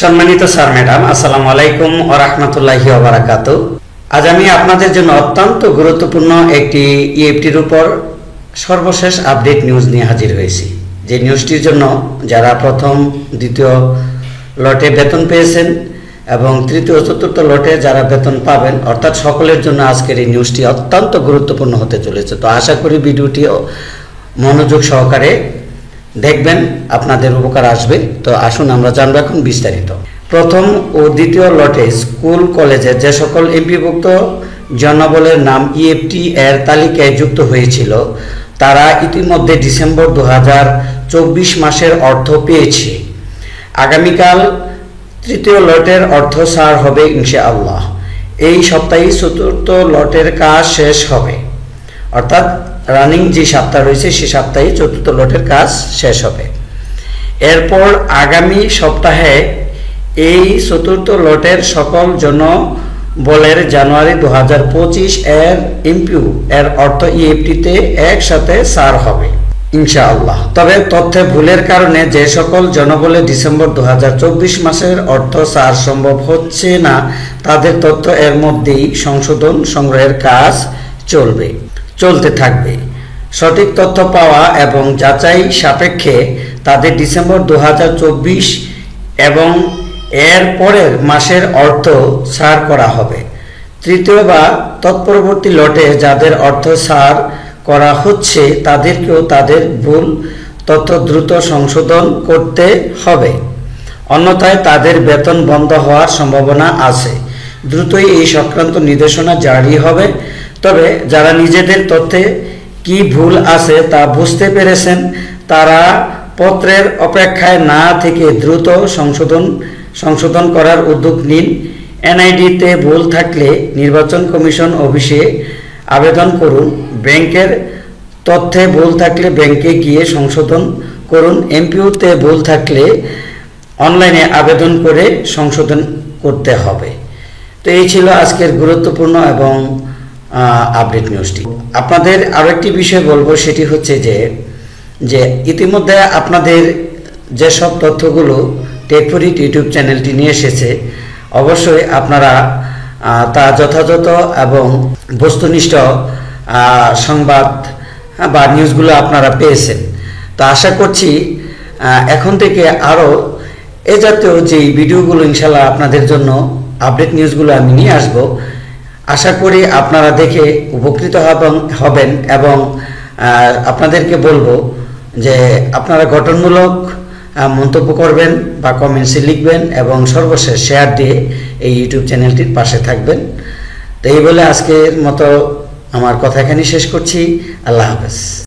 সম্মানিত sir madam, আসসালামু আলাইকুম ওয়া রাহমাতুল্লাহি ওয়া বারাকাতুহু। আজ আমি আপনাদের জন্য অত্যন্ত গুরুত্বপূর্ণ একটি ইএফটির উপর সর্বশেষ আপডেট নিউজ নিয়ে হাজির হয়েছি। যে নিউজটির জন্য যারা প্রথম দ্বিতীয় লটে বেতন পেয়েছেন এবং তৃতীয় চতুর্থ লটে যারা বেতন পাবেন, অর্থাৎ সকলের জন্য আজকের এই নিউজটি অত্যন্ত গুরুত্বপূর্ণ হতে চলেছে। তো আশা করি ভিডিওটি মনোযোগ সহকারে দেখবেন, আপনাদের উপকার আসবে। তো আসুন আমরা জানবো এখন বিস্তারিত। প্রথম ও দ্বিতীয় লটে স্কুল কলেজে যে সকল এমপিভুক্ত জনবলের নাম ইএফটি এর তালিকায় যুক্ত হয়েছিল তারা ইতিমধ্যে ডিসেম্বর 2024 মাসের অর্থ পেয়েছে। আগামীকাল তৃতীয় লটের অর্থ ছাড় হবে ইনশাআল্লাহ। এই সপ্তাহে চতুর্থ লটের কাজ শেষ হবে, অর্থাৎ রানিং যে সপ্তাহ রয়েছে সে সপ্তাহে চতুর্থ লটের কাজ শেষ হবে। এরপর আগামী সপ্তাহে এই চতুর্থ লটের সকল জনবলের জানুয়ারি 2025 এর এমপিউ এর অর্থ ইএফটিতে একসাথে ছাড় হবে ইনশাআল্লাহ। তবে তথ্যে ভুলের কারণে যে সকল জনবলে ডিসেম্বর 2024 মাসের অর্থ ছাড় সম্ভব হচ্ছে না তাদের তথ্য এর মধ্যেই সংশোধন সংগ্রহের কাজ চলতে থাকবে। সঠিক তথ্য পাওয়া এবং যাচাই সাপেক্ষে তাদের ডিসেম্বর 2024 এবং এর পরের মাসের অর্থ ছাড় করা হবে। তৃতীয় বা তৎপরবর্তী লটে যাদের অর্থ ছাড় করা হচ্ছে তাদেরকেও তাদের ভুল তথ্য দ্রুত সংশোধন করতে হবে, অন্যথায় তাদের বেতন বন্ধ হওয়ার সম্ভাবনা আছে। দ্রুতই এই সংক্রান্ত নির্দেশনা জারি হবে। তবে যারা নিজেদের তথ্যে কি ভুল আছে তা বুঝতে পেরেছেন তারা পত্রের অপেক্ষায় না থেকে দ্রুত সংশোধন করার উদ্যোগ নিন। এনআইডিতে ভুল থাকলে নির্বাচন কমিশন অফিসে আবেদন করুন। ব্যাংকের তথ্যে ভুল থাকলে ব্যাংকে গিয়ে সংশোধন করুন। এমপিওতে ভুল থাকলে অনলাইনে আবেদন করে সংশোধন করতে হবে। তো এই ছিল আজকের গুরুত্বপূর্ণ এবং আপডেট নিউজটি। আপনাদের আরও একটি বিষয় বলবো, সেটি হচ্ছে যে ইতিমধ্যে আপনাদের যেসব তথ্যগুলো টেক ফর ইট ইউটিউব চ্যানেলটি নিয়ে এসেছে অবশ্যই আপনারা তা যথাযথ এবং বস্তুনিষ্ঠ সংবাদ বা নিউজগুলো আপনারা পেয়েছেন। তো আশা করছি এখন থেকে আরও এ জাতীয় যেই ভিডিওগুলো ইনশাল্লাহ আপনাদের জন্য আপডেট নিউজগুলো আমি নিয়ে আসব। আশা করি আপনারা দেখে উপকৃত হবেন এবং আপনাদেরকে বলবো যে আপনারা গঠনমূলক মন্তব্য করবেন বা কমেন্টসে লিখবেন এবং সর্বশেষ শেয়ার দিয়ে এই ইউটিউব চ্যানেলটির পাশে থাকবেন। তো এই বলে আজকের মতো আমার কথা এখানেই শেষ করছি। আল্লাহ হাফেজ।